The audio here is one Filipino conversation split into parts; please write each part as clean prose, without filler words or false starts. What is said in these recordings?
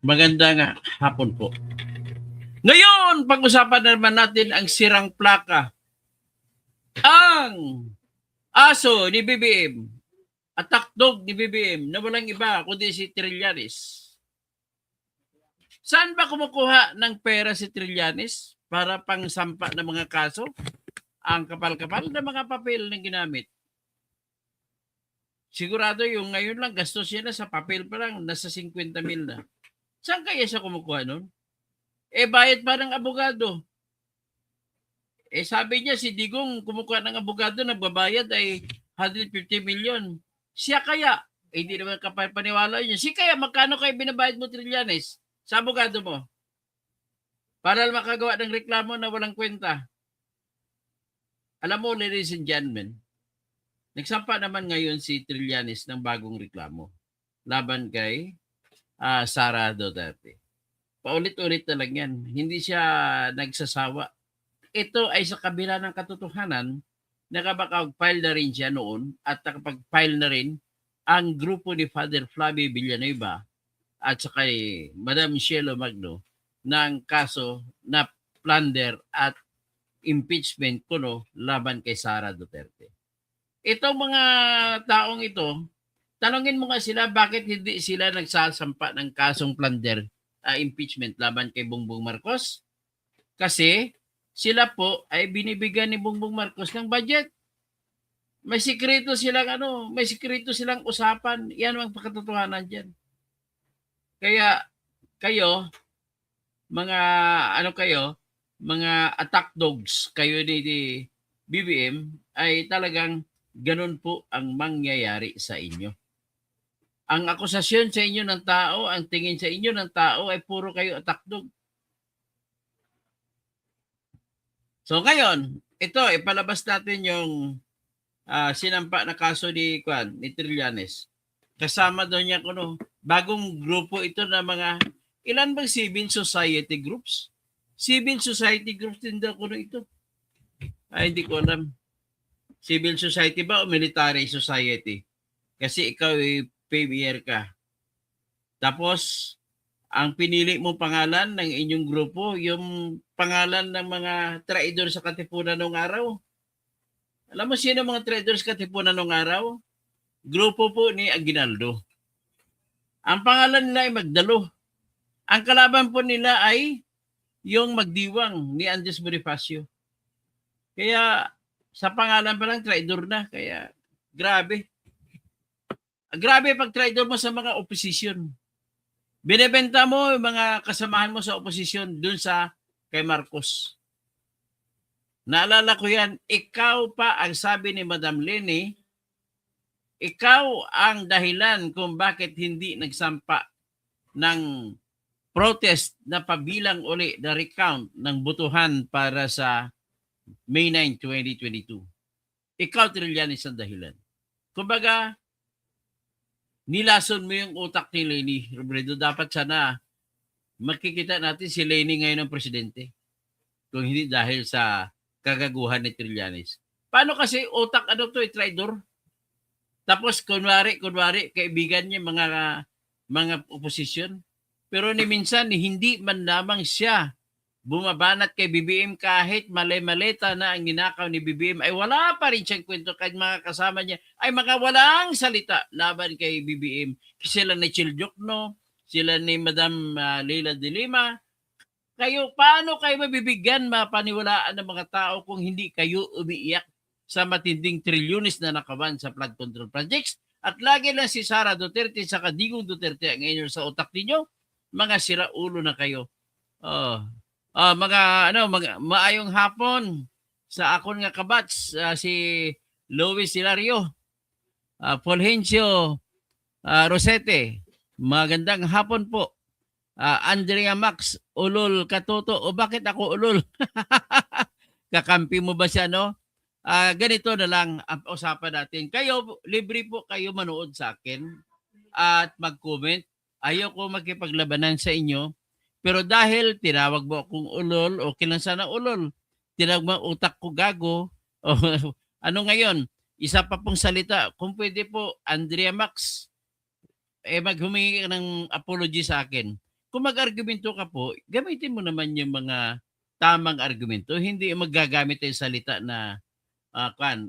Magandang hapon po. Ngayon, pag-usapan naman natin ang sirang plaka. Ang aso ni BBM at takdog ni BBM na walang iba kundi si Trillanes. Saan ba kumukuha ng pera si Trillanes para pangsampa ng mga kaso? Ang kapal-kapal na mga papel na ginamit. Sigurado yung ngayon lang gastos niya na sa papel pa lang nasa 50,000 na. Saan kaya siya kumukuha nun? Bayad pa ng abogado. Sabi niya si Digong kumukuha ng abogado nagbabayad ay 150 million. Siya kaya? Hindi naman kapaniwala niya. Si kaya magkano kayo binabayad mo Trillanes sa abogado mo? Para makagawa ng reklamo na walang kwenta. Alam mo, ladies and gentlemen, nagsampa naman ngayon si Trillanes ng bagong reklamo laban kay Sara Duterte. Paulit-ulit na lang yan. Hindi siya nagsasawa. Ito ay sa kabila ng katotohanan, nakapag-file na rin siya noon at nakapag-file na rin ang grupo ni Father Flavio Villanueva at saka Madam Shelo Magno ng kaso na plunder at impeachment kuno laban kay Sara Duterte. Itong mga taong ito, tanongin mo nga sila bakit hindi sila nagsasampa ng kasong plunder impeachment laban kay Bongbong Marcos? Kasi sila po ay binibigyan ni Bongbong Marcos ng budget. May sikreto silang usapan. Yan ang pakatotohanan diyan. Kaya kayo mga attack dogs kayo ni BBM ay talagang ganun po ang mangyayari sa inyo. Ang akusasyon sa inyo ng tao, ang tingin sa inyo ng tao ay puro kayo attack dog. So ngayon, ito ipalabas natin yung sinampa na kaso ni Trillanes. Kasama daw niya bagong grupo ito na mga ilan bang civil society groups? Civil society groups din daw ito. Hindi ko alam. Civil society ba o military society? Kasi ikaw ay PBR ka. Tapos ang pinili mong pangalan ng inyong grupo, yung pangalan ng mga traidor sa Katipunan noong araw. Alam mo sino mga traidor sa Katipunan noong araw? Grupo po ni Aguinaldo. Ang pangalan nila ay Magdalo. Ang kalaban po nila ay yung Magdiwang ni Andres Bonifacio. Kaya sa pangalan pa lang traidor na. Kaya grabe. Grabe pag traidor mo sa mga opposition. Binebenta mo yung mga kasamahan mo sa oposisyon dun sa kay Marcos. Naalala ko yan, ikaw pa ang sabi ni Madam Leni, ikaw ang dahilan kung bakit hindi nagsampa ng protest na pabilang uli na recount ng botohan para sa May 9, 2022. Ikaw, Trillanes, ang dahilan. Kumbaga, nilason mo yung utak ni Leni Robredo. Dapat sana makikita natin si Leni ngayon ng presidente. Kung hindi dahil sa kagaguhan ni Trillanes. Paano kasi utak traidor? Tapos kunwari kaibigan niya mga opposition. Pero ni minsan hindi man lamang siya bumabanat kay BBM kahit mali-maleta na ang ninakaw ni BBM ay wala pa rin siyang kwento kahit mga kasama niya ay mga walang salita laban kay BBM. Sila ni Chiljokno, sila ni Madam Leila de Lima. Paano kayo mabibigyan, mapaniwalaan ng mga tao kung hindi kayo umiiyak sa matinding trilyones na nakawan sa flood control projects? At lagi lang si Sara Duterte sa Digong Duterte ang ngayon sa utak ninyo, mga siraulo na kayo. Maayong hapon sa akon nga kabats, si Luis Hilario, Fulgencio Rosete. Magandang hapon po. Andrea Max, ulol katoto. O bakit ako ulol? Kakampi mo ba siya, no? Ganito na lang ang usapan natin. Kayo, libre po kayo manood sa akin at mag-comment. Ayoko makipaglabanan sa inyo. Pero dahil tinawag mo akong ulol, okay lang sana ulol. Tinawag mo utak ko gago. O, ano ngayon? Isa pa pong salita. Kung pwede po, Andrea Max, maghumingi ng apology sa akin. kung mag-argumento ka po, gamitin mo naman yung mga tamang argumento. Hindi magagamit yung salita na,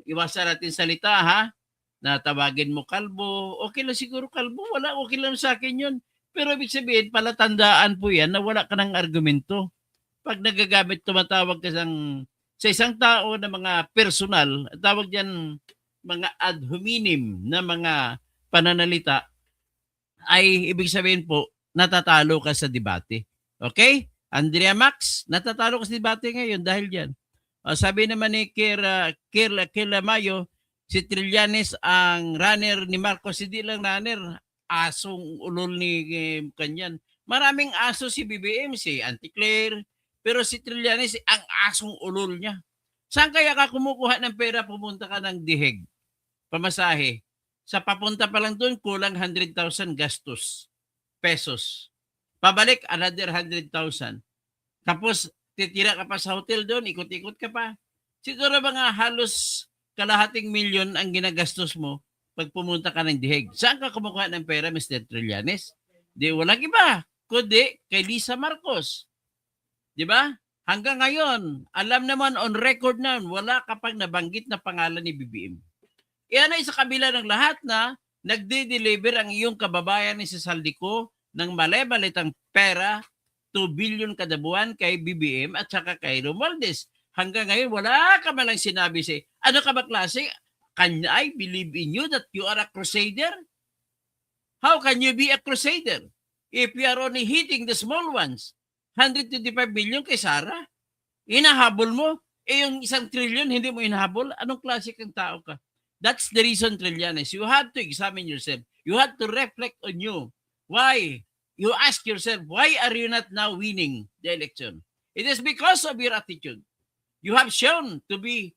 iwasan natin salita ha, na tawagin mo kalbo. Okay lang siguro kalbo, wala, okay lang sa akin yun. Pero ibig sabihin, palatandaan po yan na wala ka ng argumento. Pag nagagamit, tumatawag ka sa isang tao na mga personal, tawag diyan mga ad hominem na mga pananalita, ay ibig sabihin po, natatalo ka sa debate. Okay? Andrea Max, natatalo ka sa debate ngayon dahil diyan. Sabi naman ni Kira Mayo, si Trillanes ang runner ni Marcos. Hindi lang runner, asong ulol ni kanyan. Maraming aso si BBM, si Anticlair, pero si Trillanes, ang asong ulol niya. Saan kaya ka kumukuha ng pera, pumunta ka ng Diheg, pamasahe? Sa papunta pa lang doon, kulang 100,000 gastos, pesos. Pabalik, another 100,000. Tapos, titira ka pa sa hotel doon, ikot-ikot ka pa. Siguro mga halos kalahating milyon ang ginagastos mo pag pumunta ka ng Diheg. Saan ka kumukuha ng pera, Mr. Trillanes? Di walang iba, kundi kay Lisa Marcos. Di ba? Hanggang ngayon, alam naman on record na, wala kapag nabanggit na pangalan ni BBM. Iyan ay sa kabila ng lahat na nagde-deliver ang iyong kababayan ni Saldico ng mali-malitang pera, 2 billion kada buwan kay BBM at saka kay Romualdez. Hanggang ngayon, wala ka malang sinabi si, ano ka ba klase? Can I believe in you that you are a crusader? How can you be a crusader if you are only hitting the small ones? 125 million kay Sara? Inahabol mo? Yung 1 trillion, hindi mo inahabol? Anong klase kang tao ka? That's the reason, Trillanes. You have to examine yourself. You have to reflect on you. Why? You ask yourself, why are you not now winning the election? It is because of your attitude. You have shown to be,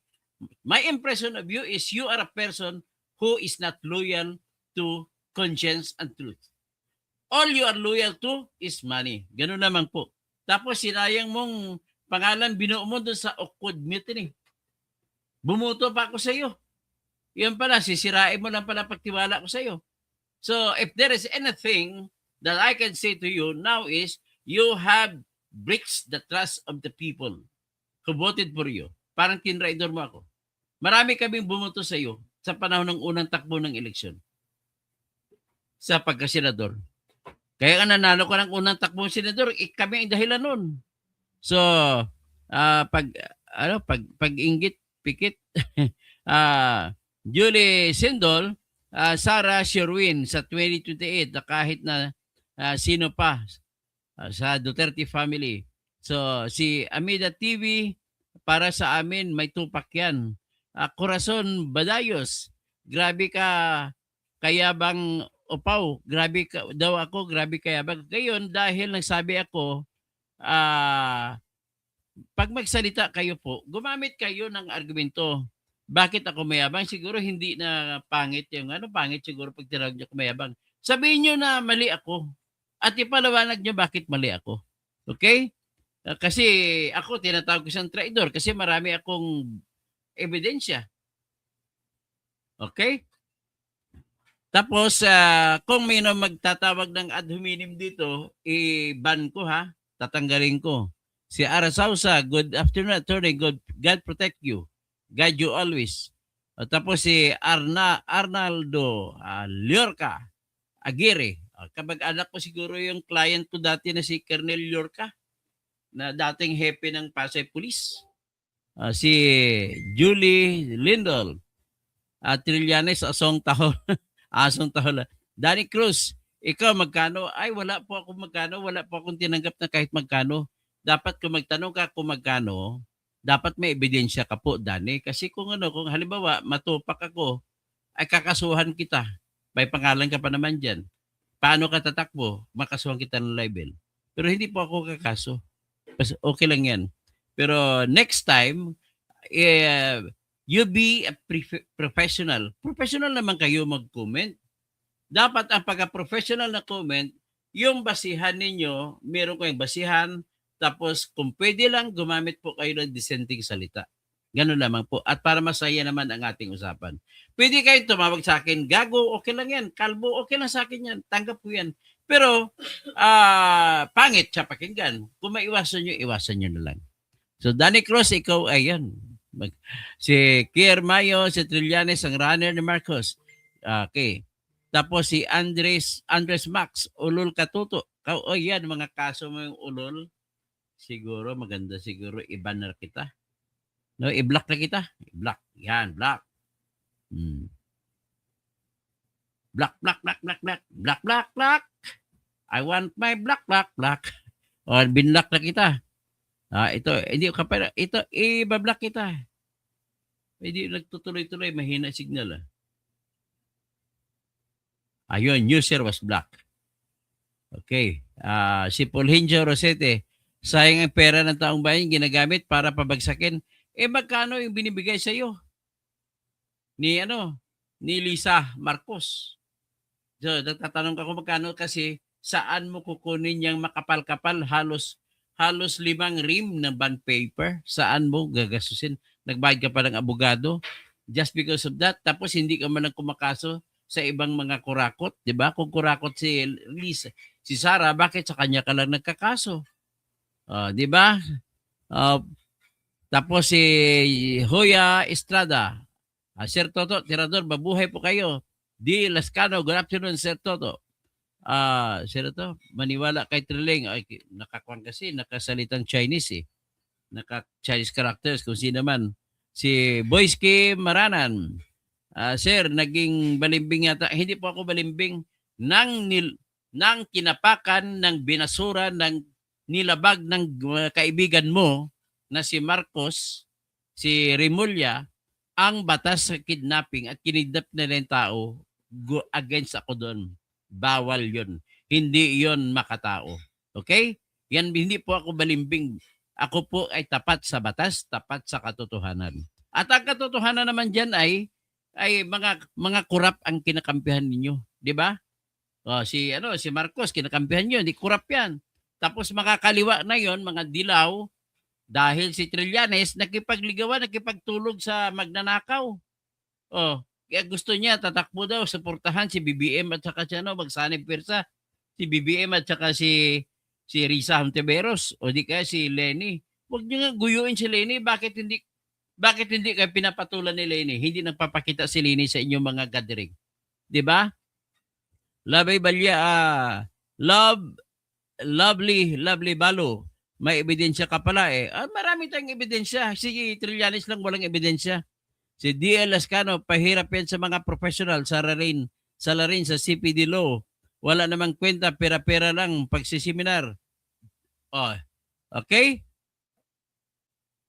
my impression of you is you are a person who is not loyal to conscience and truth. All you are loyal to is money. Ganun naman po. Tapos sinayang mong pangalan, binuo mo doon sa Oakwood Mutiny. Bumuto pa ako sa iyo. Yun pala, sisirain mo lang pala pagtiwala ko sa iyo. So, if there is anything that I can say to you now is, you have breached the trust of the people who voted for you. Parang tinraidor mo ako. Marami kaming bumuto sa iyo sa panahon ng unang takbo ng eleksyon sa pagkasenador. Kaya ka nanalo ka ng unang takbo ng senador, kami ang dahilan nun. So, pag-inggit, pikit, Julie Sindol, Sarah Sherwin sa 2028 na kahit na sino pa sa Duterte family. So si Amida TV, para sa amin may tupak yan. Corazon Badayos, grabe ka kayabang Opaw, grabe ka daw ako, grabe kayabang. Ngayon dahil nagsabi ako, pag magsalita kayo po, gumamit kayo ng argumento. Bakit ako mayabang? Siguro hindi na pangit yung pangit siguro pag tinawag niyo ako mayabang. Sabihin niyo na mali ako at ipaliwanag niyo bakit mali ako. Okay? Kasi ako tinatawag ko siyang traidor kasi marami akong ebidensya. Okay? Tapos kung may magtatawag ng ad hominem dito, i-ban ko ha, tatanggalin ko. Si Ara Sausa, good afternoon attorney, God protect you. Guide you always. Tapos si Arnaldo Liorca Aguirre. Kabag-anak ko siguro yung client ko dati na si Colonel Liorca na dating hepe ng Pasay Police. Si Julie Lindol. Trillanes, asong tahol. Asong tahol. Danny Cruz, ikaw magkano? Ay, wala po ako magkano. Wala po akong tinanggap na kahit magkano. Dapat kung magtanong ka kung magkano, dapat may ebidensya ka po, Dani. Kasi kung halimbawa, matupak ako, ay kakasuhan kita. May pangalan ka pa naman dyan. Paano ka tatakbo? Makasuhan kita ng libel. Pero hindi po ako kakaso. Okay lang yan. Pero next time, you be a professional. Professional naman kayo mag-comment. Dapat ang pagka-professional na comment, yung basihan ninyo, meron kayong basihan, tapos kung pwede lang, gumamit po kayo ng dissenting salita. Ganun lamang po. At para masaya naman ang ating usapan. Pwede kayo tumawag sa akin, gago, okay lang yan. Kalbo, okay lang sa akin yan. Tanggap po yan. Pero, pangit siya pakinggan. Kung maiwasan nyo na lang. So, Danny Cruz, ikaw, ayan. Si Kier Mayo, si Trillanes, ang runner ni Marcos. Okay. Tapos si Andres Max, ulol katuto. O yan, mga kaso mo yung ulol. Siguro, maganda siguro, i-banner kita. No, i-block na kita. I-block. Yan, block. Block, block, block, block, block. Block, block, block. I want my block, block, block. O, binlock na kita. Ito, hindi ka pa, ito, i-block kita. Hindi nagtutuloy-tuloy, mahina signal. Ayun, user was blocked. Okay. Si Fulgencio Rosete, sayang ang pera ng taong bayan ginagamit para pabagsakin. Magkano yung binibigay sa iyo? Ni Lisa Marcos. So, nagtatanong ako magkano kasi saan mo kukunin yung makapal-kapal halos 5 rim ng bond paper? Saan mo gagastusin? Nagbayad ka pa ng abogado just because of that. Tapos hindi ka man kumakaso sa ibang mga kurakot, 'di ba? Kung kurakot si Lisa, si Sara, bakit sa kanya ka lang nagkakaso? 'Di ba? Tapos si Hoya Estrada, Sir Toto, Tirador, mabuhay po kayo. Di Lascano, good afternoon, Sir Toto. Sir to, maniwala kay Trilling. Ay, nakakuan kasi, nakasalitang Chinese eh. Naka-Chinese characters, kung sino man. Si Boyski Maranan. Sir, naging balimbing yata. Hindi po ako balimbing. Nang kinapakan ng binasura ng nilabag ng kaibigan mo na si Marcos, si Remulla, ang batas sa kidnapping at kinidnap na ng tao, go against ako doon. Bawal yun. Hindi yon makatao. Okay? Yan, hindi po ako balimbing. Ako po ay tapat sa batas, tapat sa katotohanan. At ang katotohanan naman dyan ay mga kurap ang kinakampihan ninyo. Di ba? Si Marcos, kinakampihan nyo, hindi kurap yan. Tapos makakaliwa na yon mga dilaw, dahil si Trillanes nakipagligawan, nakipagtulog sa magnanakaw. Kaya gusto niya, tatakbo daw, suportahan si BBM at saka si magsanib pwersa. Si BBM at saka si Risa Hontiveros o di kaya si Lenny. Huwag niyo nga guyuin si Lenny. Bakit hindi kayo pinapatulan ni Lenny? Hindi nagpapakita si Lenny sa inyong mga gathering. Di ba? Labay Balya, lovely Balo. May ebidensya ka pala eh. Marami tayong ebidensya. Si Trillanes lang walang ebidensya. Si D.L. Lascano, pahirap yan sa mga professional sa salarin sa CPD law. Wala namang kwenta, pera-pera lang pagsiseminar. Okay?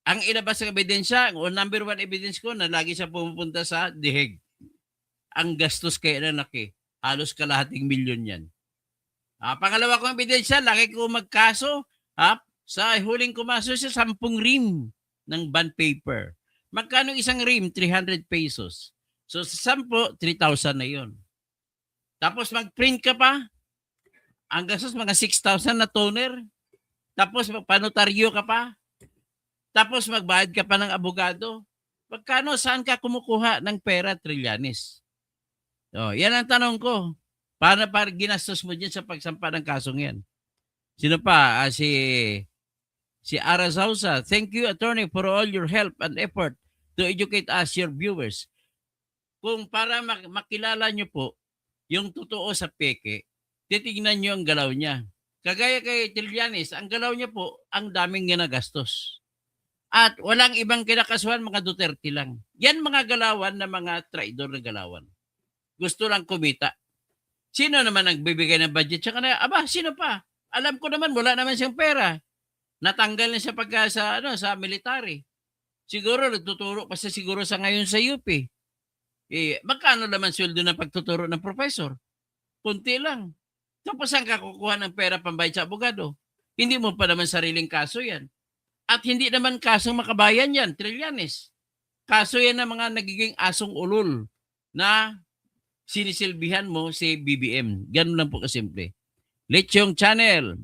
Ang ilabas ng ebidensya, number 1 evidence ko na lagi siya pumupunta sa DHEG. Ang gastos kay Nanaki, halos kalahating milyon yan. Pangalawa kong ebidensya, lagi ko magkaso, sa huling kumaso siya 10 rim ng bond paper. Magkano isang rim? 300 pesos. So sa 10, 3,000 na yon. Tapos mag-print ka pa, ang gastos mga 6,000 na toner. Tapos magpanotaryo ka pa. Tapos magbayad ka pa ng abogado. Magkano, saan ka kumukuha ng pera, Trillanes? Yan ang tanong ko. Paano ginastos mo dyan sa pagsampa ng kasong yan? Sino pa? Si Ara Sausa, thank you, attorney, for all your help and effort to educate us, your viewers. Kung para makilala nyo po yung totoo sa peke, titignan nyo ang galaw niya. Kagaya kay Trillanes, ang galaw niya po, ang daming ginagastos. At walang ibang kinakasuhan, mga Duterte lang. Yan mga galawan na mga traidor na galawan. Gusto lang kumita. Sino naman nagbibigay ng budget? Tsaka sino pa? Alam ko naman, wala naman siyang pera. Natanggal na siya pagka sa military. Siguro nagtuturo pa siya siguro sa ngayon sa UP. Magkano naman sweldo ng pagtuturo ng professor? Kunti lang. Tapos saan ka kukuha ng pera pambayad sa abogado? Hindi mo pa naman sariling kaso yan. At hindi naman kasong makabayan yan, Trillanes. Kaso yan ng mga nagiging asong ulol na sinisilbihan mo si BBM. Ganun lang po kasimple. Lechong Channel,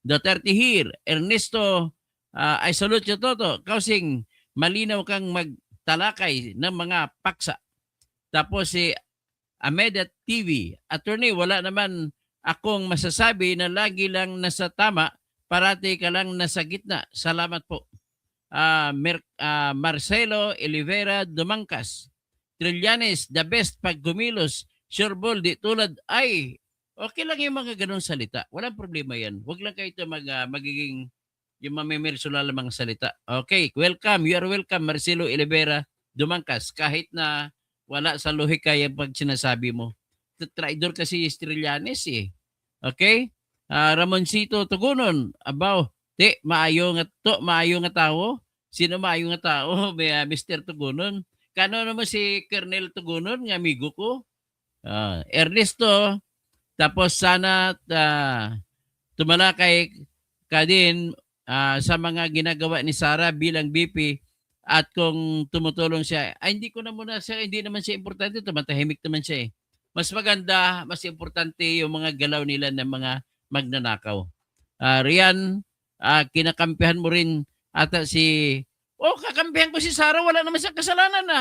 Duterte here, Ernesto, I salute you, Toto. Kausing, malinaw kang magtalakay ng mga paksa. Tapos si Ameda TV, attorney, wala naman akong masasabi na lagi lang nasa tama, parati ka lang nasa gitna. Salamat po. Marcelo Olivera Dumangkas. Trillanes, the best pag gumilos. Sure ball, di tulad, ay, okay lang yung mga ganong salita. Walang problema yan. Huwag lang kayo ito magiging yung mamimirsola lamang salita. Okay, welcome. You are welcome, Marcelo Olivera Dumangkas. Kahit na wala sa lohika yung pag sinasabi mo. Traidor kasi si Trillanes eh. Okay? Ramoncito Tugunon. Abaw, maayo nga tao. Sino maayo nga tao? May Mr. Tugunon. Kano naman si Colonel Tugunon, ng amigo ko. Ernesto, tapos sana tumalakay ka din sa mga ginagawa ni Sara bilang BP at kung tumutulong siya. Ay, hindi ko na muna siya, hindi naman siya importante. Tumatahimik naman siya eh. Mas maganda, mas importante yung mga galaw nila ng mga magnanakaw. Rian, kinakampihan mo rin ata kakampihan ko si Sara, wala naman siyang kasalanan na.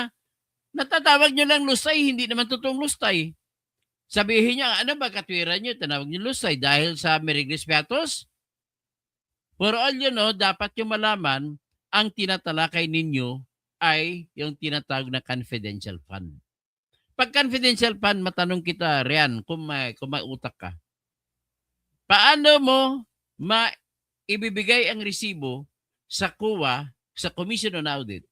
Natatawag niyo lang lusay, hindi naman totoong lusay. Sabihin niya, ano ba katwiran niyo? Tinawag niyo lusay dahil sa Merigris Piatos? For all you know, dapat yung malaman, ang tinatalakay ninyo ay yung tinatawag na confidential fund. Pag confidential fund, matanong kita, Rian, kung may utak ka, paano mo ibibigay ang resibo sa COA, sa Commission on Audit,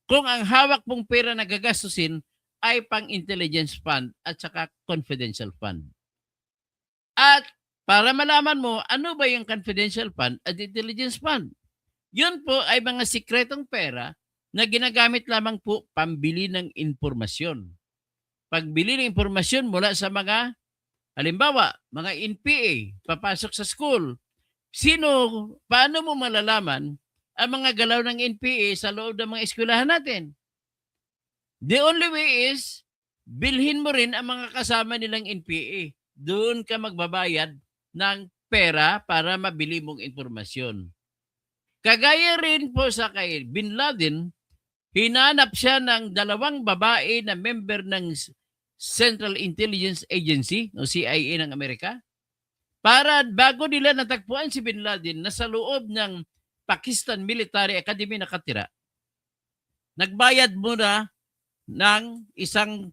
kung ang hawak mong pera na gagastusin ay pang-intelligence fund at saka confidential fund? At para malaman mo, ano ba yung confidential fund at intelligence fund? Yun po ay mga sikretong pera na ginagamit lamang po pambili ng impormasyon. Pagbili ng impormasyon mula sa mga, halimbawa, mga NPA, papasok sa school. Paano mo malalaman ang mga galaw ng NPA sa loob ng mga eskwelahan natin? The only way is, bilhin mo rin ang mga kasama nilang NPA. Doon ka magbabayad ng pera para mabili mong impormasyon. Kagaya rin po sa kay Bin Laden, hinanap siya ng 2 babae na member ng Central Intelligence Agency o CIA ng Amerika para bago nila natagpuan si Bin Laden na sa loob ng Pakistan Military Academy nakatira, nagbayad muna ng isang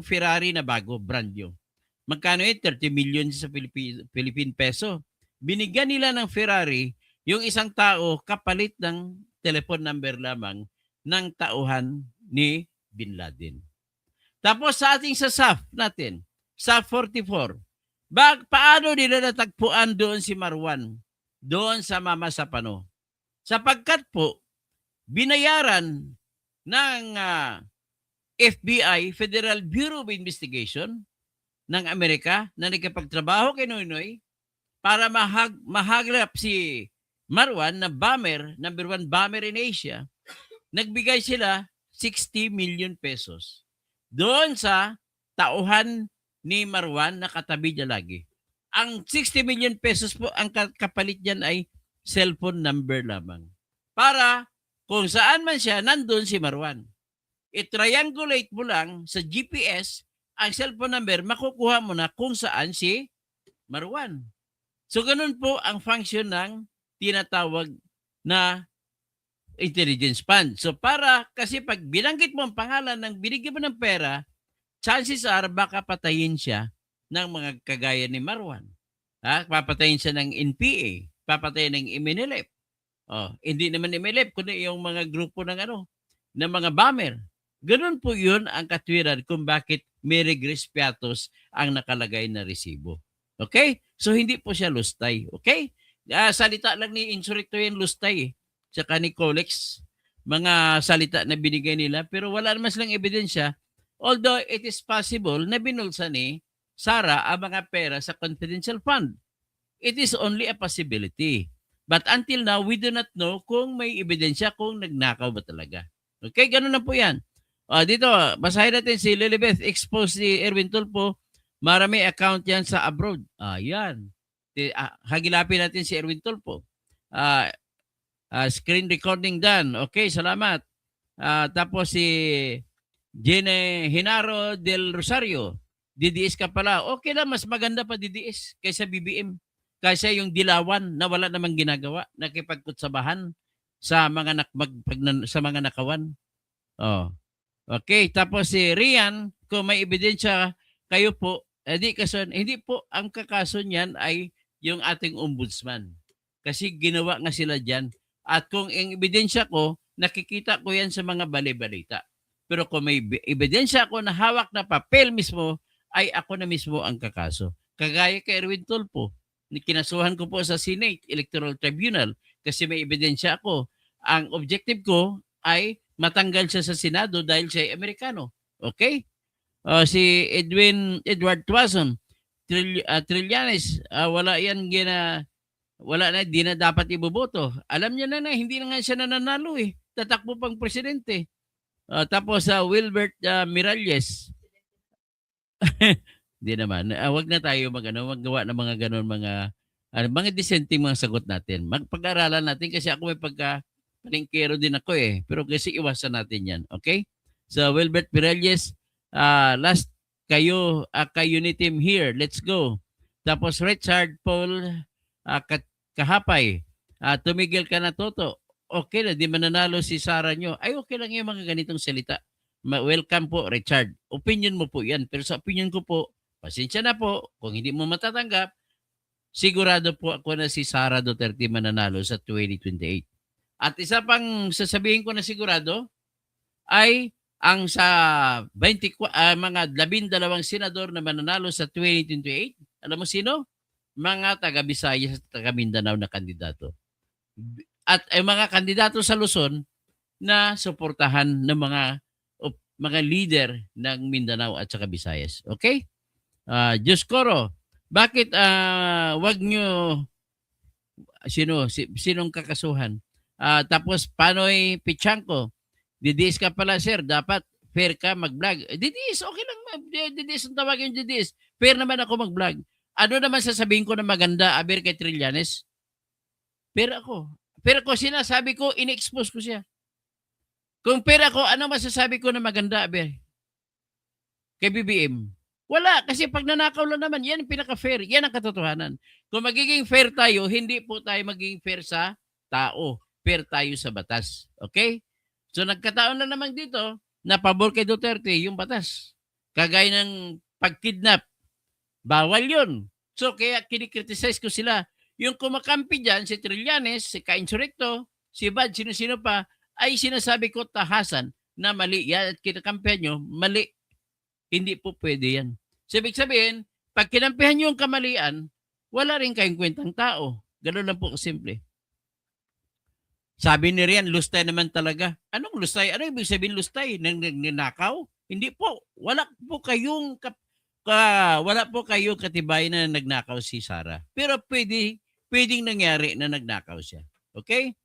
Ferrari na bago, brand new. Magkano yun? 30 million sa Philippine peso. Binigyan nila ng Ferrari yung isang tao kapalit ng telephone number lamang ng tauhan ni Bin Laden. Tapos sa ating sa SAF natin, SAF 44, paano nila natagpuan doon si Marwan? Doon sa Mama Sapano. Sapagkat po, binayaran ng FBI, Federal Bureau of Investigation ng Amerika na nagkapagtrabaho kay Noynoy para mahaglap si Marwan na bomber, number 1 bomber in Asia. Nagbigay sila 60 million pesos doon sa tauhan ni Marwan na katabi niya lagi. Ang 60 million pesos po, ang kapalit niyan ay cellphone number lamang. Para kung saan man siya, nandun si Marwan. I-triangulate mo lang sa GPS ang cellphone number, makukuha mo na kung saan si Marwan. So ganun po ang function ng tinatawag na intelligence fund. So kasi pag binanggit mo ang pangalan ng binigyan mo ng pera, chances are baka patayin siya ng mga kagaya ni Marwan. Papatayin siya ng NPA, papatayin ng MNLF. Hindi naman MNLF, kundi yung mga grupo ng ng mga bomber. Ganun po yun ang katwiran kung bakit Merigris Piatos ang nakalagay na resibo. Okay? So hindi po siya lustay. Okay? Salita lang ni Insurrecto yan lustay. Tsaka ni Colex, mga salita na binigay nila, pero wala naman silang ebidensya. Although it is possible na binulsa ni Sara ang mga pera sa confidential fund. It is only a possibility. But until now, we do not know kung may ebidensya kung nagnakaw ba talaga. Okay, ganun na po yan. Dito, basahin natin si Lilibeth, expose si Erwin Tulfo. Marami account yan sa abroad. Yan. Hagilapin natin si Erwin Tulfo. Screen recording done. Okay, salamat. Tapos si Gene Hinaro del Rosario. DDS ka pala. Okay lang, mas maganda pa DDS kaysa BBM. Kaysa yung dilawan na wala namang ginagawa, nakipagkutsabahan sa mga sa mga nakawan. Oh. Okay, tapos si Rian, kung may ebidensya kayo po, hindi po ang kakaso niyan ay yung ating ombudsman. Kasi ginawa nga sila diyan. At kung ang ebidensya ko, nakikita ko yan sa mga bali-balita. Pero kung may ebidensya ako na hawak na papel mismo, ay ako na mismo ang kakaso. Kagaya kay Erwin Tulfo, kinasuhan ko po sa Senate Electoral Tribunal kasi may ebidensya ako. Ang objective ko ay matanggal siya sa Senado dahil siya ay Amerikano. Okay? Si Edward Tuason, Trillanes, wala yan wala na, di na dapat iboboto. Alam niya na hindi na nga siya nananalo eh. Tatakbo pang presidente. Tapos Wilbert Miralles. Di naman. Wag na tayo maggawa ng mga ganun, mga dissenting mga sagot natin. Magpag-aralan natin kasi ako may palingkero din ako eh. Pero kasi iwasan natin yan. Okay? So, Wilbert Miralles, last kayo ni team here. Let's go. Tapos Richard Paul Kahapay, tumigil ka na Toto. Okay na, di mananalo si Sara nyo. Ay, okay lang yung mga ganitong salita. Welcome po, Richard. Opinion mo po yan. Pero sa opinion ko po, pasensya na po. Kung hindi mo matatanggap, sigurado po ako na si Sara Duterte mananalo sa 2028. At isa pang sasabihin ko na sigurado ay ang sa mga 12 senador na mananalo sa 2028. Alam mo sino? Mga taga-Visayas at taga-Mindanao na kandidato. At ay mga kandidato sa Luzon na suportahan ng mga leader ng Mindanao at saka Visayas. Okay? Diyos Koro, bakit wag nyo sinong kakasuhan? Tapos Panoy Pichanko, DDS ka pala sir, dapat fair ka mag-vlog. DDS, okay lang. DDS ang tawagin yung DDS. Fair naman ako mag-vlog. Ano naman sasabihin ko na maganda, aber kay Trillanes? Pero ako, sinasabi ko, in-expose ko siya. Kung pera ko, ano masasabi ko na maganda, aber? Kay BBM. Wala, kasi pag nanakaw lang naman, yan ang pinaka-fair. Yan ang katotohanan. Kung magiging fair tayo, hindi po tayo magiging fair sa tao. Fair tayo sa batas. Okay? So nagkataon na naman dito na pabor kay Duterte yung batas. Kagaya ng pagkidnap. Bawal yun. So kaya kinikriticize ko sila. Yung kumakampi dyan, si Trillanes, si Ka-Insurrecto, si Bad, sino-sino pa, ay sinasabi ko tahasan na mali yan at kinakampihan nyo, mali. Hindi po pwede yan. So ibig sabihin, pag kinampihan nyo yung kamalian, wala rin kayong kwentang tao. Ganun lang po kasimple. Sabi ni Rian, lustay naman talaga. Anong lustay? Ano ibig sabihin lustay? Nanakaw? Hindi po. Wala po kayong katibayan na nagnakaw si Sara. Pero pwedeng nangyari na nagnakaw siya. Okay?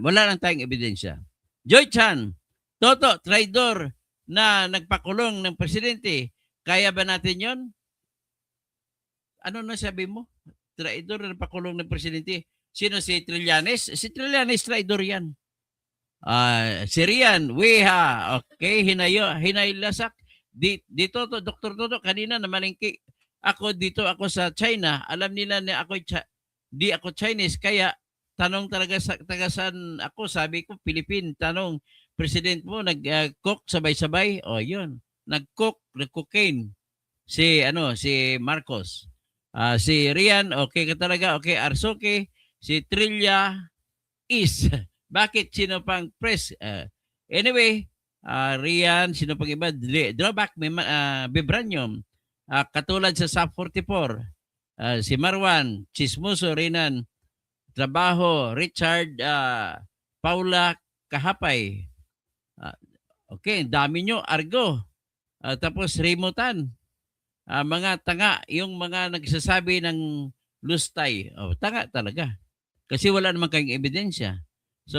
Wala lang tayong ebidensya. Joy Chan, Toto, traidor na nagpakulong ng presidente. Kaya ba natin yon? Ano na sabi mo? Traidor na nagpakulong ng presidente. Sino si Trillanes? Si Trillanes, traidor yan. Si Rian, Weha, okay, hinaylasak. Dito to, Dr. Toto, kanina namalingki ako dito, ako sa China. Alam nila na di ako Chinese, kaya tanong talaga tagasan ako, sabi ko, Philippine, tanong, president mo, nag-cook sabay-sabay? O, yun. Nag-cook, nag-cocaine. Si Marcos. Si Rian, okay ka talaga, okay, Arsoke. Si Trilla is. Bakit? Sino pang press? Anyway, Rian, sino pang iba? Drawback, Vibranium. Katulad sa SAP 44. Si Marwan, Chismoso, Rinan, Trabaho, Richard, Paula Kahapay. Okay, dami nyo. Argo. Tapos Remotan. Mga tanga, yung mga nagsasabi ng lustay. Tanga talaga. Kasi wala naman kayong ebidensya. So,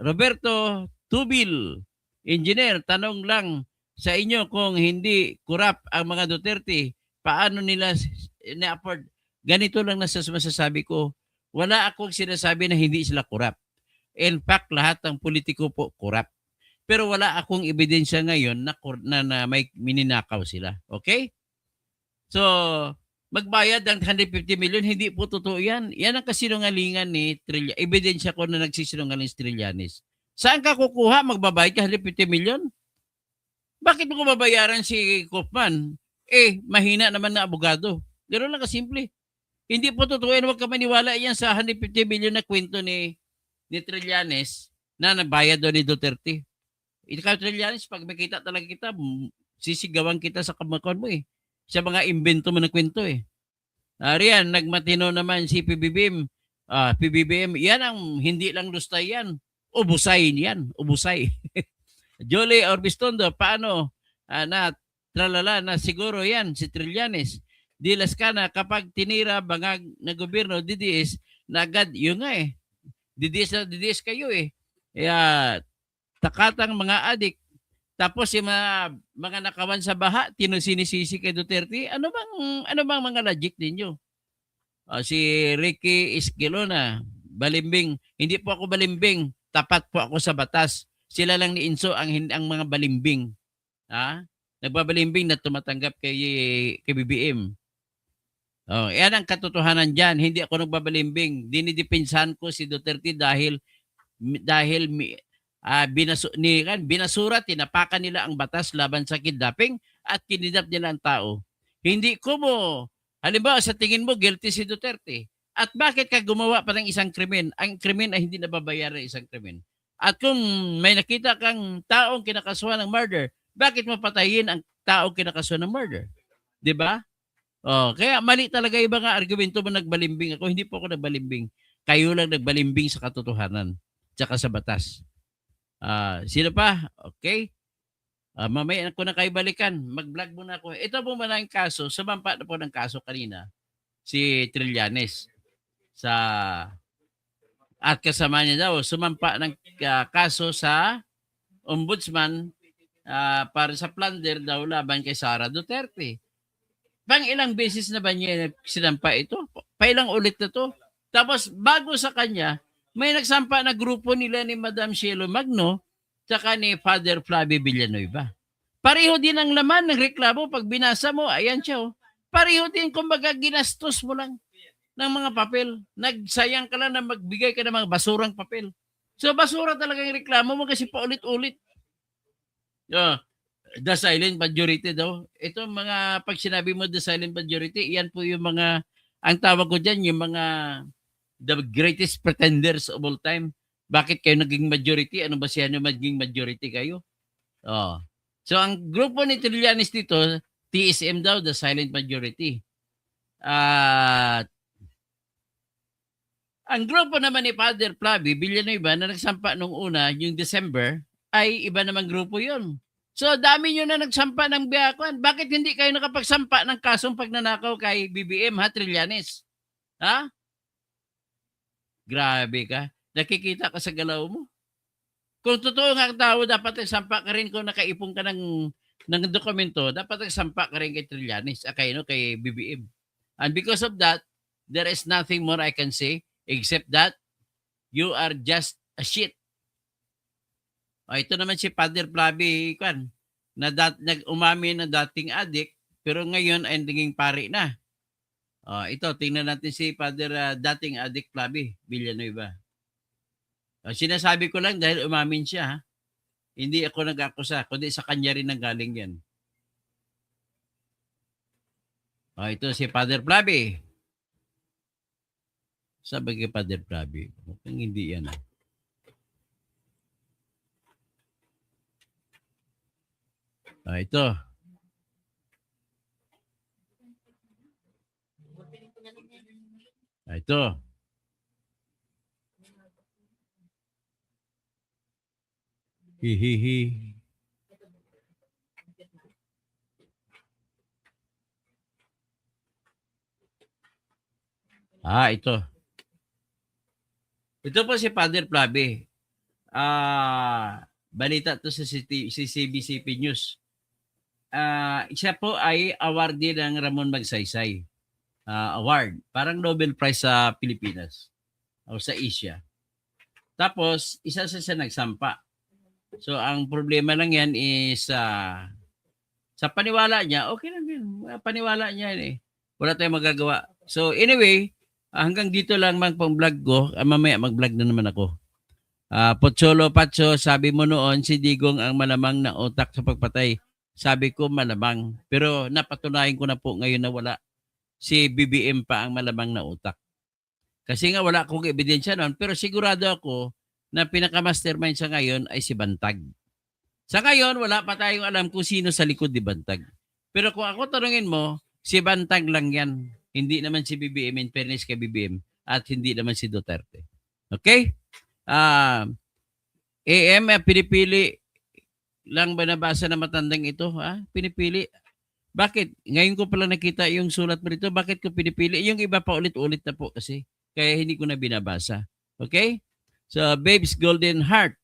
Roberto Tubil, engineer, tanong lang sa inyo kung hindi corrupt ang mga Duterte, paano nila na-afford? Ganito lang masasabi ko. Wala akong sinasabi na hindi sila corrupt. In fact, lahat ng politiko po corrupt. pero wala akong ebidensya ngayon na may mininakaw sila. Okay? So, magbayad ng 150 million, hindi po totoo yan. Yan ang kasinungalingan ni Trillanes. Ebidensya ko na nagsisinungaling si Trillanes. Saan ka kukuha? Magbabayad ka 150 million? Bakit mo ko babayaran si Kaufman? Mahina naman na abogado. Ganoon lang kasimple. Hindi po totoo yan. Huwag ka maniwala yan sa 150 million na kwento ni Trillanes na nabayad doon ni Duterte. Ikaw, Trillanes, pag makita talaga kita, sisigawan kita sa kamakon mo sa mga imbento mo na kwento Riyan, nagmatino naman si PBBM. PBBM, yan ang hindi lang lustay yan. Ubusay yan. Ubusay. Jolie Orbistondo, paano na tralala na siguro yan si Trillanes. Dilas ka na kapag tinira bangag na gobyerno, didiis na agad, yun nga didiis kayo takatang mga adik. Tapos yung mga nakawan sa baha, sinisisi kay Duterte. Ano bang mga logic ninyo? Si Ricky Esquilona, balimbing. Hindi po ako balimbing. Tapat po ako sa batas. Sila lang ni Inso ang mga balimbing. Nagbabalimbing na tumatanggap kay BBM. Yan ang katotohanan dyan. Hindi ako nagbabalimbing. Dinidipinsahan ko si Duterte dahil binasura, tinapakan nila ang batas laban sa kidnapping at kinidnap nila ang tao. Hindi ko halimbawa sa tingin mo guilty si Duterte. At bakit ka gumawa pa ng isang krimen? Ang krimen ay hindi nababayaran ng isang krimen. At kung may nakita kang taong kinakasuhan ng murder, bakit mo patayin ang taong kinakasuhan ng murder? 'Di ba? Kaya mali talaga yung mga argumento mo. Nagbalimbing ako. Hindi po ako nagbalimbing. Kayo lang nagbalimbing sa katotohanan tsaka sa batas. Sino pa? Okay. Mamaya ko na kayo balikan. Mag-vlog muna ako. Ito po muna yung kaso. Sumampa na po ng kaso kanina si Trillanes. At kasama niya daw, sumampa ng kaso sa ombudsman para sa plunder daw laban kay Sara Duterte. Pang ilang beses na ba niya sinampa ito? Pailang ulit na to? Tapos bago sa kanya, may nagsampa na grupo nila ni Madam Cielo Magno tsaka ni Father Flavio Villanueva. Pareho din ang laman ng reklamo. Pag binasa mo, ayan siya. Pareho din, kumbaga ginastos mo lang ng mga papel. Nagsayang ka lang na magbigay ka ng mga basurang papel. So basura talaga yung reklamo mo kasi paulit-ulit. The silent majority daw. Ito mga, pag sinabi mo the silent majority, yan po yung mga, ang tawag ko dyan, yung mga the greatest pretenders of all time. Bakit kayo naging majority? Ano ba siya na maging majority kayo? So ang grupo ni Trillanes dito, TSM daw, the silent majority. Ang grupo naman ni Father Flavio Villanueva na nagsampa nung una, yung December, ay iba namang grupo yon. So, dami nyo na nagsampa ng biyakuan. Bakit hindi kayo nakapagsampa ng kasong pagnanakaw kay BBM, Trillanes? Grabe ka. Nakikita ka sa galaw mo. Kung totoo nga ang tao, dapat nagsampa ka rin kung nakaipon ka ng dokumento, dapat nagsampa ka rin kay Trillanes, kay BBM. And because of that, there is nothing more I can say except that you are just a shit. Ito naman si Father Flavio na umami na dating adik pero ngayon ay naging pari na. Ito, tingnan natin si Father dating adik Flavio Villanueva. Sinasabi ko lang dahil umamin siya. Hindi ako nag-akusa, kundi sa kanya rin nanggaling yan. Ito si Father Flavio. Sabi kay Father Flavio, mukhang hindi yan. Ito. Ito. Hihihi. Ito. Ito po si Father Flavio. Balita to sa CBCP News. Siya po ay awardee ng Ramon Magsaysay award. Parang Nobel Prize sa Pilipinas o sa Asia. Tapos, isa siya nagsampa So, ang problema lang yan is sa paniwala niya, okay lang yun. Paniwala niya yan eh. Wala tayong magagawa. So, anyway, hanggang dito lang mang pang-vlog ko. Mamaya mag-vlog na naman ako. Pocholo Pacho, sabi mo noon, si Digong ang malamang na utak sa pagpatay. Sabi ko malamang. Pero napatunayan ko na po ngayon na wala. Si BBM pa ang malamang na utak. Kasi nga wala akong ebidensya noon. Pero sigurado ako na pinaka-mastermind sa ngayon ay si Bantag. Sa ngayon, wala pa tayong alam kung sino sa likod ni Bantag. Pero kung ako tanungin mo, si Bantag lang yan. Hindi naman si BBM, in fairness kay BBM. At hindi naman si Duterte. Okay? AM, pinipili lang ba nabasa na matandang ito? Pinipili. Bakit? Ngayon ko pala nakita yung sulat mo rito. Bakit ko pinipili? Yung iba pa ulit-ulit na po kasi. Kaya hindi ko na binabasa. Okay? So, Babes Golden Heart.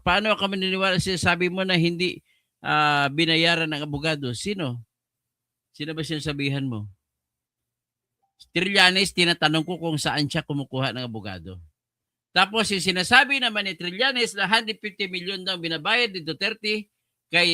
Paano ka maniniwala siya? Sabi mo na hindi binayaran ng abogado. Sino? Sino ba sinasabihan mo? Trillanes, tinatanong ko kung saan siya kumukuha ng abogado. Tapos yung sinasabi naman ni Trillanes na 150 million daw binabayad ni Duterte kay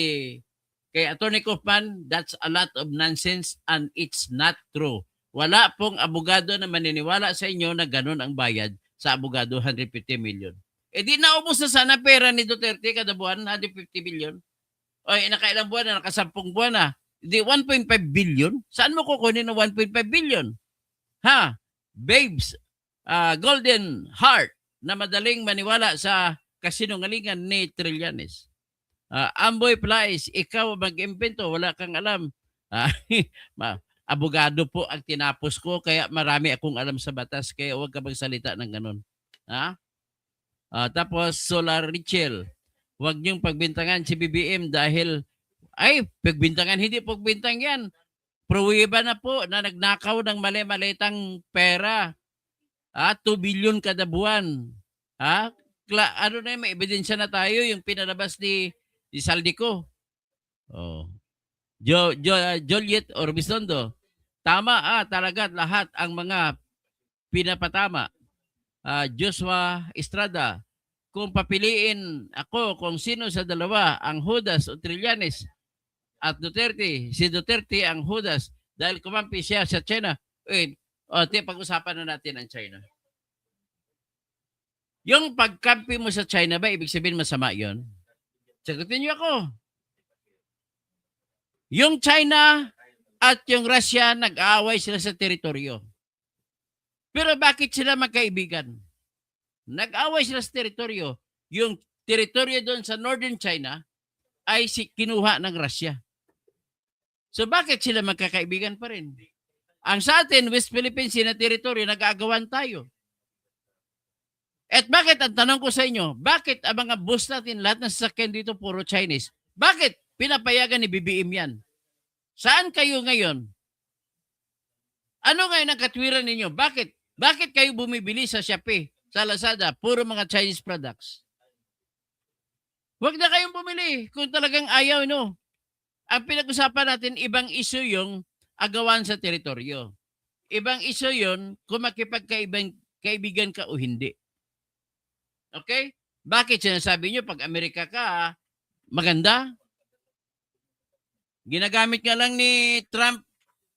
Atty. Kaufman, that's a lot of nonsense and it's not true. Wala pong abogado na maniniwala sa inyo na ganun ang bayad sa abogado, 150 million. Eh di naubos na sana pera ni Duterte kada buwan, 150 million. O nakailang buwan na, nakasampung buwan na. Di 1.5 billion? Saan mo kukunin ng 1.5 billion? Ha? Babes, Golden Heart, na madaling maniwala sa kasinungalingan ni Trillanes. Amboy Plies, ikaw mag-impento, wala kang alam. Abogado po ang tinapos ko, kaya marami akong alam sa batas, kaya huwag ka magsalita ng ganun. Tapos Solar Richel, huwag niyong pagbintangan si BBM dahil, pagbintangan, hindi pagbintang yan. Pruweba na po na nagnakaw ng mali-malitang pera. 2 billion kada buwan. Ano na yun, may ebidensya na tayo, yung pinalabas ni Saldico. Joliet Orbisondo. Tama, talaga lahat ang mga pinapatama. Joshua Estrada, kung papiliin ako kung sino sa dalawa, ang Judas o Trillanes at Duterte, si Duterte ang Judas dahil kumampi siya sa China. Pag-usapan na natin ang China. Yung pagkampi mo sa China ba, ibig sabihin masama yon? Sagutin niyo ako. Yung China at yung Russia, nag-aaway sila sa teritoryo. Pero bakit sila magkaibigan? Nag-aaway sila sa teritoryo. Yung teritoryo doon sa Northern China ay kinuha ng Russia. So bakit sila magkakaibigan pa rin? Ang sa atin, West Philippines na teritoryo, nag-aagawan tayo. At bakit, ang tanong ko sa inyo, bakit ang mga bus natin, lahat ng sasakyan dito, puro Chinese? Bakit pinapayagan ni BBM yan? Saan kayo ngayon? Ano ngayon ang katwiran ninyo? Bakit kayo bumibili sa Shopee, sa Lazada, puro mga Chinese products? Huwag na kayong bumili kung talagang ayaw, no? Ang pinag-usapan natin, ibang issue yung agawan sa teritoryo. Ibang issue yun kung makipagkaibigan ka o hindi. Okay? Bakit sinasabi nyo pag Amerika ka, maganda? Ginagamit nga lang ni Trump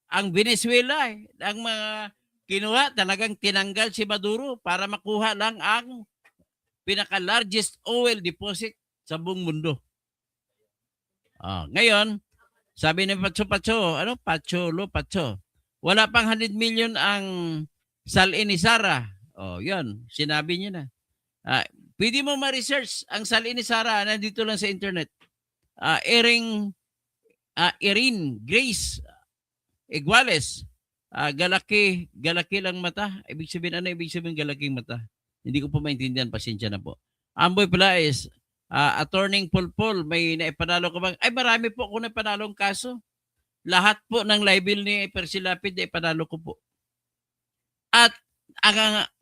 ang Venezuela. Ang mga kinuha, talagang tinanggal si Maduro para makuha lang ang pinaka-largest oil deposit sa buong mundo. Ngayon, sabi ni Pacho, Pacho, wala pang 100 million ang salin ni Sara. Yun, sinabi niya na. Pwede mo ma-research ang salin ni Sara, nandito lang sa internet. Erin Grace Iguales, galaki lang mata. Ibig sabihin, ano ibig sabihin galaking mata? Hindi ko po maintindihan, pasensya na po. Amboy Palaes, Attorney Pulpul, may naipanalo ka bang? Ay, marami po ako naipanalong kaso. Lahat po ng libel ni Percy Lapid, naipanalo ko po. At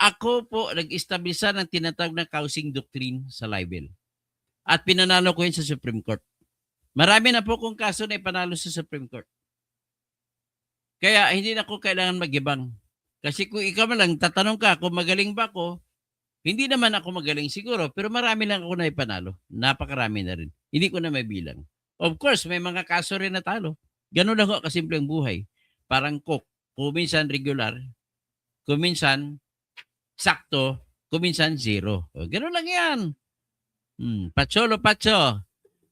ako po nag-establisa ng tinatawag na causing doctrine sa libel. At pinanalo ko yun sa Supreme Court. Marami na po kong kaso na ipanalo sa Supreme Court. Kaya hindi na ko kailangan magibang. Kasi kung ikaw lang tatanong ka kung magaling ba ako, Hindi naman ako magaling siguro, pero marami lang ako na ipanalo. Napakarami na rin. Hindi ko na mabilang. Of course, may mga kaso rin na talo. Ganun lang ho kasimpleng buhay. Parang cook. Kung minsan regular, kung minsan sakto, kung minsan zero. O, ganun lang yan. Patsolo, patso.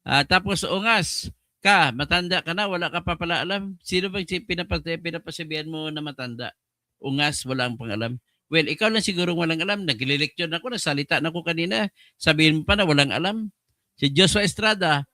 Tapos ungas ka, matanda ka na, wala ka pa pala alam. Sino bang pinapasabihan mo na matanda? Ungas, wala ang pangalam. Well, ikaw lang siguro walang alam. Naglilekture na ako, nasalita na ako kanina. Sabihin mo pa na walang alam. Si Joshua Estrada,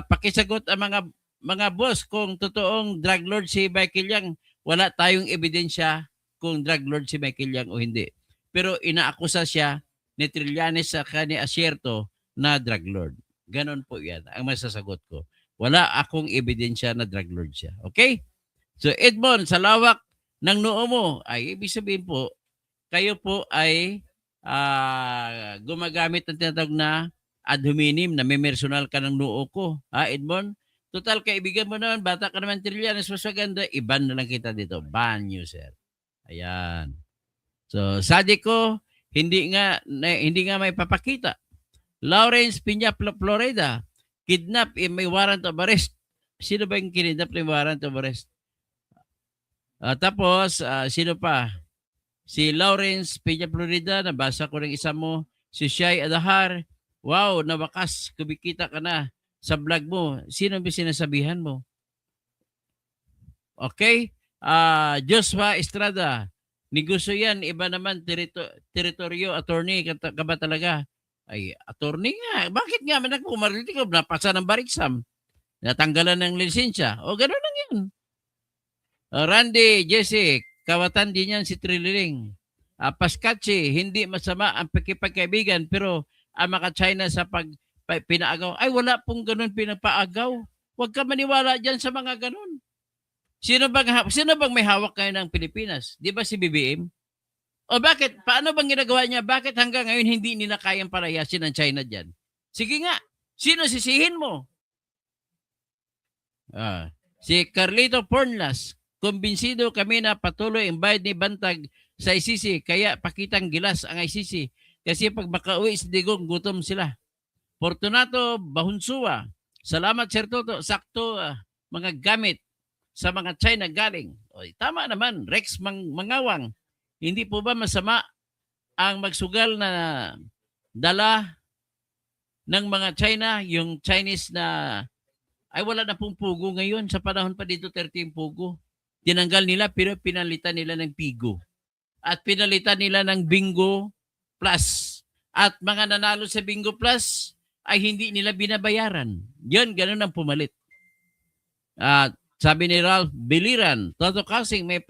pakisagot ang mga boss kung totoong drug lord si Michael Yang. Wala tayong ebidensya kung drug lord si Michael Yang o hindi. Pero inaakusa siya ni Trillanes sa ni Asierto na drug lord. Ganon po yan ang masasagot ko. Wala akong ebidensya na drug lord siya. Okay? So Edmond, sa lawak ng noo mo, ay ibig sabihin po, kayo po ay gumagamit ng tinatawag na ad hominem, na memersonal ka ng noo ko. Edmond? Total, kaibigan mo naman, bata ka naman Trillanes, mas maganda, iban na lang kita dito. Ban you, sir. Ayan. So, Sadiko, hindi nga may papakita. Lawrence Piña, Florida, kidnap, may warrant of arrest. Sino ba yung kinidnap na warrant of arrest? Tapos, sino pa? Si Lawrence Piña, Florida, nabasa ko ng isa mo. Si Shai Adahar, wow, nawakas, kumikita ka na sa vlog mo. Sino ba sinasabihan mo? Okay? Joshua Estrada, negosyo yan, iba naman, teritoryo, attorney, ka ba talaga? Ay, attorney nga. Bakit nga? Marinig ko, napasa ng bariksam. Natanggalan ng lisensya. O, gano'n lang yan. Randy, Jesse, kawatan din yan si Trililing. Paskachi, hindi masama ang pakipagkaibigan, pero ang mga China sa pinaagaw, ay wala pong ganun pinapaagaw. Huwag ka maniwala dyan sa mga ganun. Sino bang may hawak kayo ng Pilipinas? Di ba si BBM? O bakit? Paano bang ginagawa niya? Bakit hanggang ngayon hindi nila kayang palayasin ng China dyan? Sige nga, sino sisihin mo? Si Carlito Pornlas, kumbinsido kami na patuloy ang bayad ni Bantag sa ICC, kaya pakitang gilas ang ICC. Kasi pag makauwi sa Digong, gutom sila. Fortunato Bahunsua, salamat Sir Toto, sakto mga gamit sa mga China galing. O, tama naman, Rex Mangawang, hindi po ba masama ang magsugal na dala ng mga China, yung Chinese na ay wala na pong pugo ngayon. Sa panahon pa dito, 13 pugo. Tinanggal nila pero pinalitan nila ng pigo. At pinalitan nila ng bingo plus. At mga nanalo sa bingo plus ay hindi nila binabayaran. Yun, ganun ang pumalit. At sabi ni Ralph Biliran, Toto Kasing, may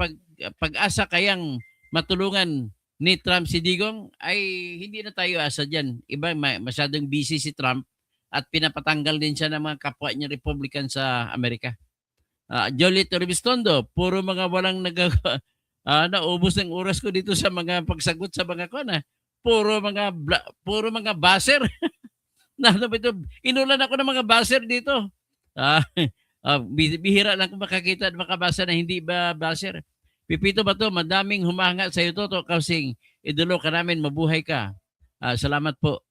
pag-asa kayang matulungan ni Trump si Digong, ay hindi na tayo asa dyan. Iba, masyadong busy si Trump at pinapatanggal din siya ng mga kapwa niya Republican sa Amerika. Jolito Rebistondo, puro mga walang naubos ng oras ko dito sa mga pagsagot sa mga kona. Puro mga baser. Inulan ako ng mga baser dito. Bihira lang kung makakita at makabasa na hindi ba baser. Pipito ba to? Madaming humanga sa iyo, Toto Kasing. Idolo ka namin, mabuhay ka. Salamat po.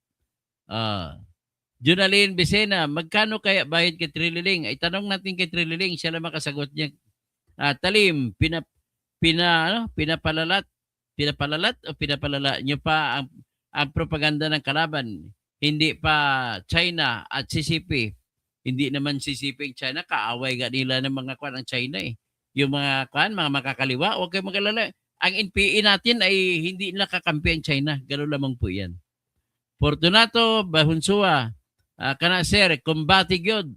Junaline Becena, magkano kaya bayad kay Trililing? Ay tanong natin kay Trililing, siya lang makasagot niya. Talim, pinapalalat o pinapalala niyo pa ang propaganda ng kalaban. Hindi pa China at CCP. Hindi naman CCP China, kaaway ga nila ng mga kwan ng China eh. Yung mga mga makakaliwa, huwag kayo magalala. Ang NPA natin ay hindi nakakampi ang China. Gano'n lamang po yan. Fortunato Bahunsua, kana sir, kumbati gyud,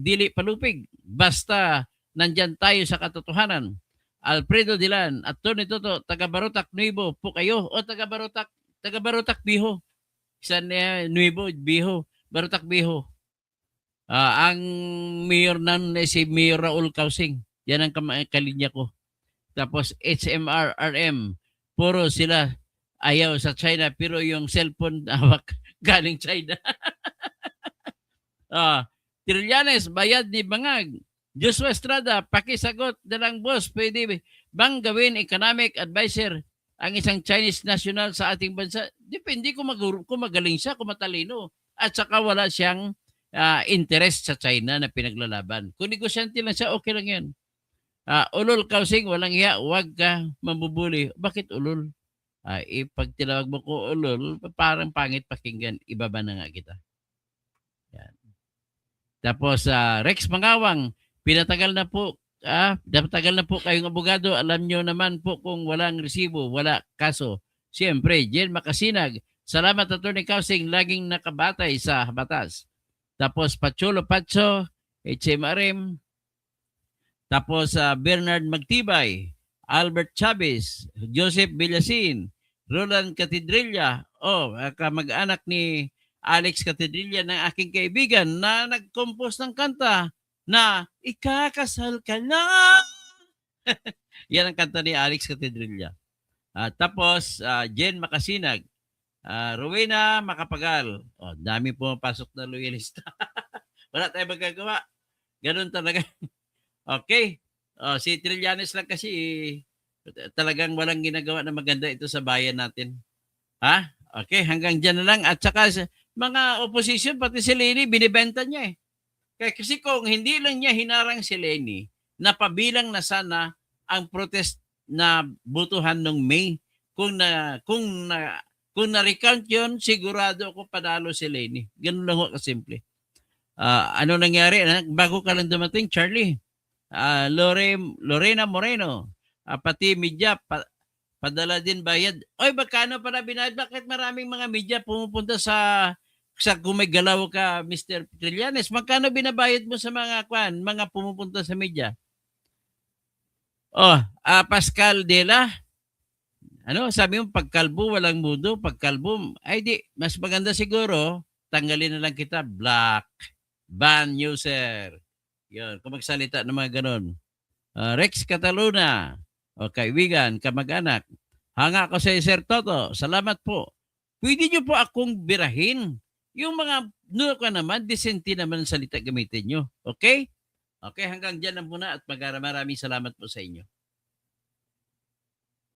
dili palupig. Basta nandyan tayo sa katotohanan. Alfredo Dilan, at Tony Toto, taga Barotac Nuevo po kayo. O taga Barotac Biho. San Nuevo, Biho. Barotac Biho. Ang mayor nan si Mayor Raul Kausing. Yan ang kalinya ko. Tapos HMR, RM, puro sila ayaw sa China pero yung cellphone hawak galing China. Trillanes, bayad ni Bangag. Joshua Estrada, pakisagot na lang boss, pwede bang gawin economic advisor ang isang Chinese national sa ating bansa, depende kung magaling siya, kung matalino. At saka wala siyang interest sa China na pinaglalaban. Kung negosyante lang siya, okay lang yan. Ulol kausing, walang iya, huwag ka mambubuli. Bakit ulol? Pag tinawag mo ko ulol, parang pangit pakinggan, ibaba na nga kita. Yan. Tapos Rex Mangawang, pinatagal na po kayong abogado. Alam nyo naman po kung walang resibo, wala kaso. Siyempre, Jen Makasinag, salamat Atty. Kausing, laging nakabatay sa batas. Tapos Pachulo Pacho, HMRM, tapos Bernard Magtibay, Albert Chavez, Joseph Villasin, Roland Catedrilla, kamag-anak ni Alex Catedrilla ng aking kaibigan na nag-compose ng kanta na ikakasal ka na. Yan ang kanta ni Alex Catedrilla. Tapos Jen Makasinag, Rowena Makapagal. Dami pumapasok na loyalista. Wala tayong magagawa. Ganun talaga. Okay. Si Trillanes lang kasi talagang walang ginagawa na maganda ito sa bayan natin. Ha? Okay, hanggang dyan na lang. At saka mga opposition, pati si Leni, binibenta niya eh. Kasi kung hindi lang niya hinarang si Leni, napabilang na sana ang protest na butuhan ng May. Kung na-recount yun, sigurado ako panalo si Leni. Ganun lang ako kasimple. Ano nangyari? Bago ka lang dumating, Charlie. Lorena Moreno, pati media, padala din bayad. Oy, magkano para binayad? Bakit maraming mga media pumupunta sa kung may galaw ka, Mr. Trillanes? Magkano binabayad mo sa mga pumupunta sa media? Pascal Dela, sabi mo, pagkalbo, walang mundo. Pagkalbo, mas maganda siguro, tanggalin na lang kita, black, ban user. Yun, kung magsalita ng mga ganon. Rex Cataluna, kaibigan, kamag-anak. Hanga ko sa Sir Toto, salamat po. Pwede nyo po akong birahin. Yung mga, naman, decente naman ang salita gamitin nyo. Okay? Okay, hanggang dyan na muna at maraming salamat po sa inyo.